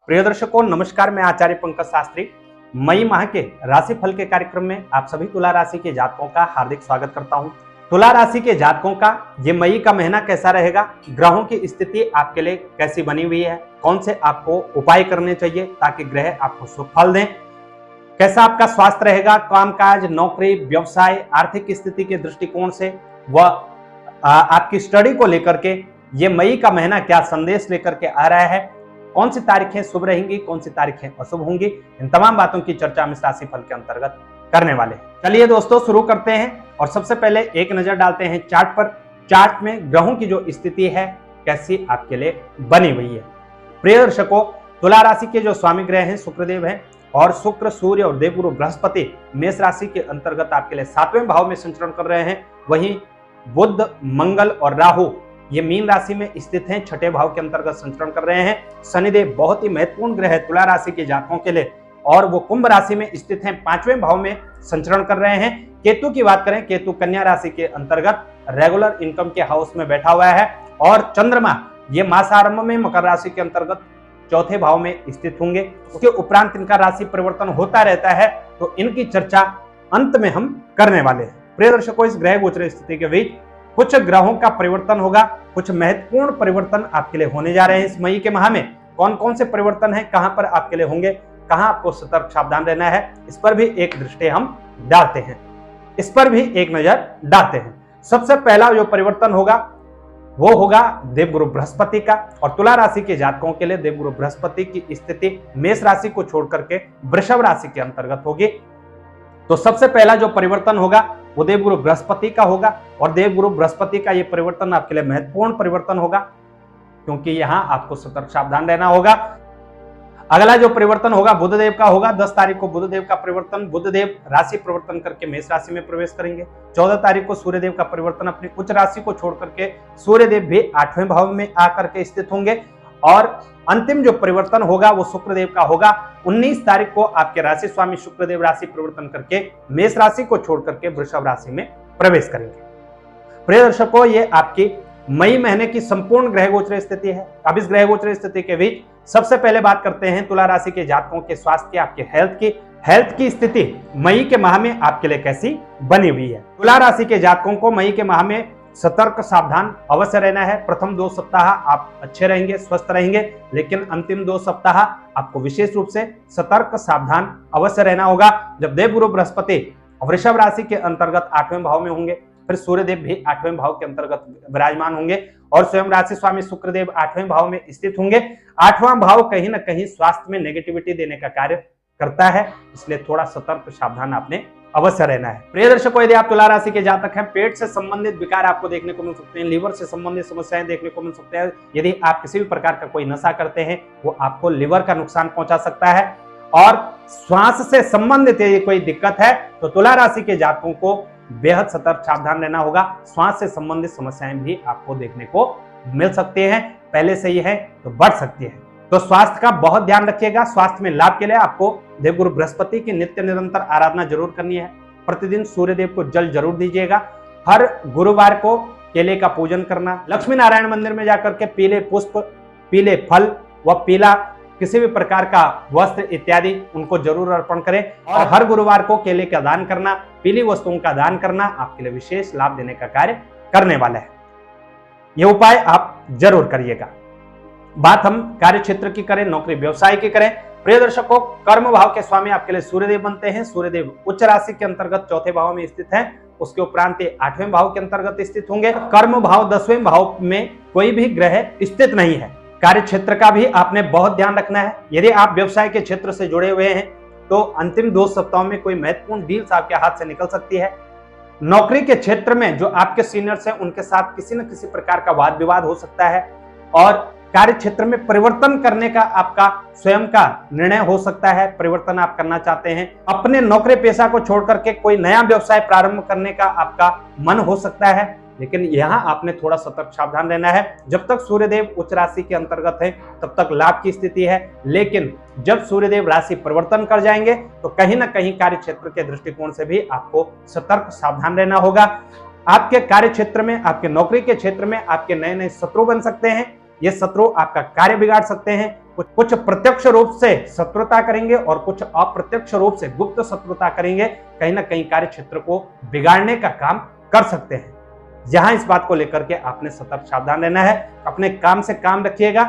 प्रिय दर्शकों नमस्कार, मैं आचार्य पंकज शास्त्री मई माह के राशि फल के कार्यक्रम में आप सभी तुला राशि के जातकों का हार्दिक स्वागत करता हूं। तुला राशि के जातकों का ये मई का महीना कैसा रहेगा, ग्रहों की स्थिति आपके लिए कैसी बनी हुई है, कौन से आपको उपाय करने चाहिए ताकि ग्रह आपको शुभ फल दें, कैसा आपका स्वास्थ्य रहेगा, कामकाज, नौकरी, व्यवसाय, आर्थिक स्थिति के दृष्टिकोण से व आपकी स्टडी को लेकर के ये मई का महीना क्या संदेश लेकर के आ रहा है, कौन सी तारीखें शुभ रहेंगी, कौन सी तारीखें अशुभ होंगी, इन तमाम बातों की चर्चा हम इस राशि फल के अंतर्गत करने वाले हैं। चलिए दोस्तों शुरू करते हैं और सबसे पहले एक नजर डालते हैं चार्ट पर। चार्ट में ग्रहों की जो स्थिति है कैसी आपके लिए बनी हुई है। प्रिय दर्शकों, तुला राशि के जो स्वामी ग्रह हैं शुक्रदेव हैं और शुक्र, सूर्य और देवगुरु बृहस्पति मेष राशि के अंतर्गत आपके लिए 7वें भाव में संचरण कर रहे हैं। वहीं बुध, मंगल और राहु ये मीन राशि में स्थित हैं, 6ठे भाव के अंतर्गत संचरण कर रहे हैं। शनिदेव बहुत ही महत्वपूर्ण ग्रह है तुला राशि के जातकों के लिए और वो कुंभ राशि में स्थित हैं, 5वें भाव में संचरण कर रहे हैं। केतु की बात करें, केतु कन्या राशि के अंतर्गत रेगुलर इनकम के हाउस में बैठा हुआ है और चंद्रमा ये मासारंभ में मकर राशि के अंतर्गत 4थे भाव में स्थित होंगे। उसके उपरांत इनका राशि परिवर्तन होता रहता है, तो इनकी चर्चा अंत में हम करने वाले हैं। प्रिय दर्शकों, इस ग्रह गोचर स्थिति के बीच कुछ ग्रहों का परिवर्तन होगा, कुछ महत्वपूर्ण परिवर्तन आपके लिए होने जा रहे हैं। इस मई के माह में कौन कौन से परिवर्तन हैं, कहां पर आपके लिए होंगे, कहां आपको सतर्क सावधान रहना है, इस पर भी एक दृष्टि हम डालते हैं, इस पर भी एक नजर डालते हैं। सबसे पहला जो परिवर्तन होगा वो होगा देवगुरु बृहस्पति का और तुला राशि के जातकों के लिए देवगुरु बृहस्पति की स्थिति मेष राशि को छोड़ करके वृषभ राशि के अंतर्गत होगी। तो सबसे पहला जो परिवर्तन होगा वो देवगुरु बृहस्पति का होगा और देवगुरु बृहस्पति का ये परिवर्तन आपके लिए महत्वपूर्ण परिवर्तन होगा क्योंकि यहां आपको सतर्क सावधान रहना होगा। अगला जो परिवर्तन होगा बुधदेव का होगा। 10 तारीख को बुधदेव का परिवर्तन, बुधदेव राशि परिवर्तन करके मेष राशि में प्रवेश करेंगे। 14 तारीख को सूर्यदेव का परिवर्तन, अपनी उच्च राशि को छोड़ करके सूर्यदेव भी 8वें भाव में आकर के स्थित होंगे और अंतिम जो परिवर्तन होगा वो शुक्रदेव का होगा। 19 तारीख को आपके राशि स्वामी शुक्रदेव राशि परिवर्तन करके मेष राशि को छोड़ करके वृषभ राशि में प्रवेश करेंगे। प्रिय दर्शकों, ये आपकी मई महीने की संपूर्ण ग्रह गोचर स्थिति है। अब इस ग्रह गोचर स्थिति के बीच सबसे पहले बात करते हैं तुला राशि के जातकों के स्वास्थ्य की, आपके हेल्थ की स्थिति मई के माह में आपके लिए कैसी बनी हुई है। तुला राशि के जातकों को मई के माह में सतर्क सावधान अवश्य रहना है। प्रथम 2 सप्ताह आप अच्छे रहेंगे, स्वस्थ रहेंगे, लेकिन अंतिम 2 सप्ताह आपको विशेष रूप से सतर्क सावधान अवश्य रहना होगा। जब देवगुरु बृहस्पति वृषभ राशि के अंतर्गत 8वें भाव में होंगे, फिर सूर्यदेव भी 8वें भाव के अंतर्गत विराजमान होंगे और स्वयं राशि स्वामी शुक्रदेव 8वें भाव में स्थित होंगे। 8वां भाव कहीं ना कहीं स्वास्थ्य में नेगेटिविटी देने का कार्य करता है, इसलिए थोड़ा सतर्क सावधान आपने अवश्य रहना है। प्रिय दर्शकों, यदि आप तुला राशि के जातक हैं, पेट से संबंधित विकार आपको देखने को मिल सकते हैं, लीवर से संबंधित समस्याएं देखने को मिल सकते हैं। यदि आप किसी भी प्रकार का कोई नशा करते हैं वो आपको लीवर का नुकसान पहुंचा सकता है और श्वास से संबंधित यदि कोई दिक्कत है तो तुला राशि के जातकों को बेहद सतर्क सावधान रहना होगा। श्वास से संबंधित समस्याएं भी आपको देखने को मिल सकती हैं, पहले से ही है तो बढ़ सकती है, तो स्वास्थ्य का बहुत ध्यान रखिएगा। स्वास्थ्य में लाभ के लिए आपको देवगुरु बृहस्पति की नित्य निरंतर आराधना जरूर करनी है। प्रतिदिन सूर्यदेव को जल जरूर दीजिएगा। हर गुरुवार को केले का पूजन करना, लक्ष्मी नारायण मंदिर में जाकर के पीले पुष्प, पीले फल व पीला किसी भी प्रकार का वस्त्र इत्यादि उनको जरूर अर्पण करें और हर गुरुवार को केले का दान करना, पीली वस्तुओं का दान करना आपके लिए विशेष लाभ देने का कार्य करने वाला है। यह उपाय आप जरूर करिएगा। बात हम कार्य क्षेत्र की करें, नौकरी व्यवसाय की करें। प्रिय दर्शकों, कर्म भाव के स्वामी आपके लिए सूर्यदेव बनते हैं। सूर्यदेव उच्च राशि के अंतर्गत 4थे भाव में स्थित हैं, उसके उपरांत 8वें भाव के अंतर्गत स्थित होंगे। कर्म भाव 10वें भाव में कोई भी ग्रह स्थित नहीं है। कार्य क्षेत्र का भी आपने बहुत ध्यान रखना है। यदि आप व्यवसाय के क्षेत्र से जुड़े हुए हैं तो अंतिम 2 सप्ताहों में कोई महत्वपूर्ण डील्स आपके हाथ से निकल सकती है। नौकरी के क्षेत्र में जो आपके सीनियर्स हैं उनके साथ किसी न किसी प्रकार का वाद विवाद हो सकता है और कार्य क्षेत्र में परिवर्तन करने का आपका स्वयं का निर्णय हो सकता है। परिवर्तन आप करना चाहते हैं, अपने नौकरी पेशा को छोड़ करके कोई नया व्यवसाय प्रारंभ करने का आपका मन हो सकता है, लेकिन यहां आपने थोड़ा सतर्क सावधान रहना है। जब तक सूर्यदेव उच्च राशि के अंतर्गत है तब तक लाभ की स्थिति है, लेकिन जब सूर्यदेव राशि परिवर्तन कर जाएंगे तो कहीं ना कहीं कार्य क्षेत्र के दृष्टिकोण से भी आपको सतर्क सावधान रहना होगा। आपके कार्य क्षेत्र में, आपके नौकरी के क्षेत्र में आपके नए नए शत्रु बन सकते हैं। ये शत्रु आपका कार्य बिगाड़ सकते हैं, कुछ प्रत्यक्ष रूप से शत्रुता करेंगे और कुछ अप्रत्यक्ष रूप से गुप्त शत्रुता करेंगे, कहीं ना कहीं कार्य क्षेत्र को बिगाड़ने का काम कर सकते हैं। यहां इस बात को लेकर के आपने सतर्क सावधान रहना है। अपने काम से काम रखिएगा।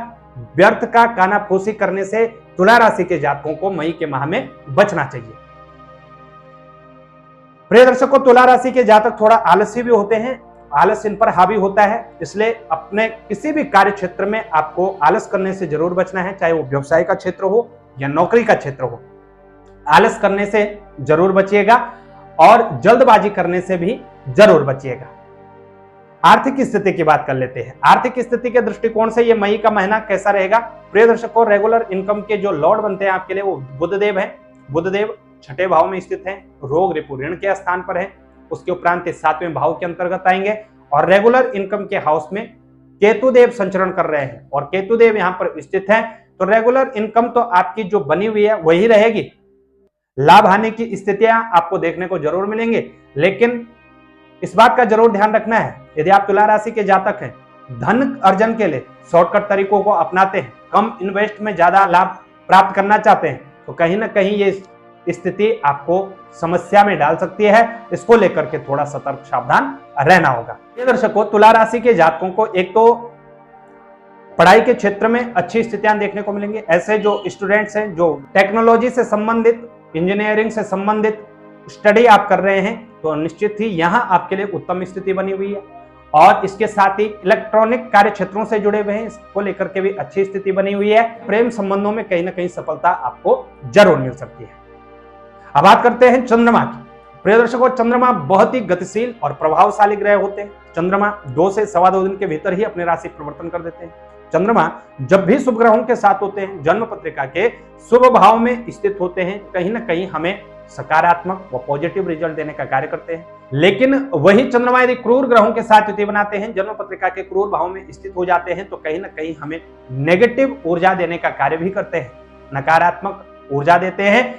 व्यर्थ का कानाफूसी करने से तुला राशि के जातकों को मई के माह में बचना चाहिए। प्रिय दर्शकों, तुला राशि के जातक थोड़ा आलसी भी होते हैं, आलस इन पर हावी होता है, इसलिए अपने किसी भी कार्य क्षेत्र में आपको आलस करने से जरूर बचना है, चाहे वो व्यवसाय का क्षेत्र हो या नौकरी का क्षेत्र हो। आलस करने से जरूर बचिएगा और जल्दबाजी करने से भी जरूर बचिएगा। आर्थिक स्थिति की बात कर लेते हैं। आर्थिक स्थिति के दृष्टिकोण से ये मई का महीना कैसा रहेगा? प्रिय दर्शकों, रेगुलर इनकम के जो लॉर्ड बनते हैं आपके लिए वो बुधदेव हैं। बुधदेव छठे भाव में स्थित हैं, रोग रिपु ऋण के स्थान पर है। उसके उपरांत 7वें भाव के अंतर्गत आएंगे और रेगुलर इनकम के हाउस में केतुदेव संचरण कर रहे हैं और केतुदेव यहां पर स्थित हैं, तो रेगुलर इनकम तो आपकी जो बनी हुई है वही रहेगी। लाभ हानि की स्थितियां आपको देखने को जरूर मिलेंगे, लेकिन इस बात का जरूर ध्यान रखना है, यदि आप तुला राशि के जातक हैं, धन अर्जन के लिए शॉर्टकट तरीकों को अपनाते हैं, कम इन्वेस्ट में ज्यादा लाभ प्राप्त करना चाहते हैं, तो कहीं ना कहीं ये स्थिति आपको समस्या में डाल सकती है। इसको लेकर के थोड़ा सतर्क सावधान रहना होगा। ये दर्शकों, तुला राशि के जातकों को एक तो पढ़ाई के क्षेत्र में अच्छी स्थितियां देखने को मिलेंगी। ऐसे जो स्टूडेंट्स हैं जो टेक्नोलॉजी से संबंधित, इंजीनियरिंग से संबंधित स्टडी आप कर रहे हैं, तो निश्चित ही यहां आपके लिए उत्तम स्थिति बनी हुई है। और इसके साथ ही इलेक्ट्रॉनिक कार्य क्षेत्रों से जुड़े हुए हैं, इसको लेकर के भी अच्छी स्थिति बनी हुई है। प्रेम संबंधों में कहीं ना कहीं सफलता आपको जरूर मिल सकती है। अब बात करते हैं चंद्रमा की। प्रिय दर्शकों, चंद्रमा बहुत ही गतिशील और प्रभावशाली ग्रह होते हैं। चंद्रमा 2 से सवा 2 दिन के भीतर ही अपने राशि परिवर्तन कर देते हैं। चंद्रमा जब भी शुभ ग्रहों के साथ होते हैं, जन्म पत्रिका के शुभ भाव में स्थित होते हैं, कहीं ना कहीं हमें सकारात्मक व पॉजिटिव रिजल्ट देने का कार्य करते हैं। लेकिन वही चंद्रमा यदि क्रूर ग्रहों के साथ युति बनाते हैं, जन्म पत्रिका के क्रूर भाव में स्थित हो जाते हैं, तो कहीं ना कहीं हमें नेगेटिव ऊर्जा देने का कार्य भी करते हैं, नकारात्मक ऊर्जा देते हैं।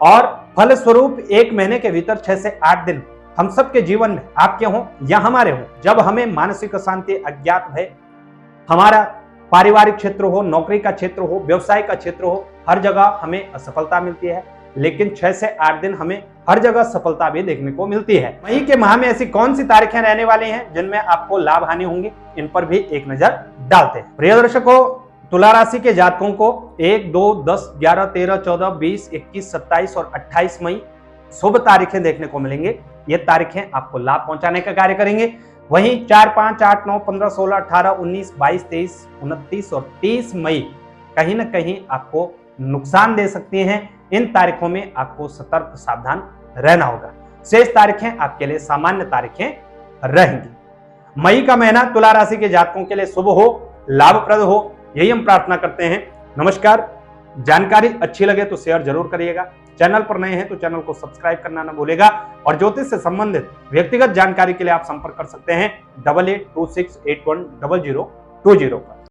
और फलस्वरूप 1 महीने के भीतर 6 से 8 दिन हम सबके जीवन में, आपके हों या हमारे हों, जब हमें मानसिक अशांति, अज्ञात भय, हमारा पारिवारिक क्षेत्र हो, नौकरी का क्षेत्र हो, व्यवसाय का क्षेत्र हो, हर जगह हमें असफलता मिलती है। लेकिन 6 से 8 दिन हमें हर जगह सफलता भी देखने को मिलती है। मई के माह में ऐसी कौन सी तारीखें रहने वाली हैं जिनमें आपको लाभ हानि होंगी, इन पर भी एक नजर डालते हैं। प्रिय दर्शकों, तुला राशि के जातकों को 1, 2, 10, 11, 13, 14, 20, 21, 27 और 28 मई शुभ तारीखें देखने को मिलेंगे। ये तारीखें आपको लाभ पहुंचाने का कार्य करेंगे। वहीं 4, 5, 8, 9, 15, 16, 18, 19, 22, 23, 29 और 30 मई कहीं ना कहीं आपको नुकसान दे सकती हैं। इन तारीखों में आपको सतर्क सावधान रहना होगा। शेष तारीखें आपके लिए सामान्य तारीखें रहेंगी। मई का महीना तुला राशि के जातकों के लिए शुभ हो, लाभप्रद हो, यही हम प्रार्थना करते हैं। नमस्कार। जानकारी अच्छी लगे तो शेयर जरूर करिएगा। चैनल पर नए हैं तो चैनल को सब्सक्राइब करना ना भूलेगा। और ज्योतिष से संबंधित व्यक्तिगत जानकारी के लिए आप संपर्क कर सकते हैं 8826810020 पर।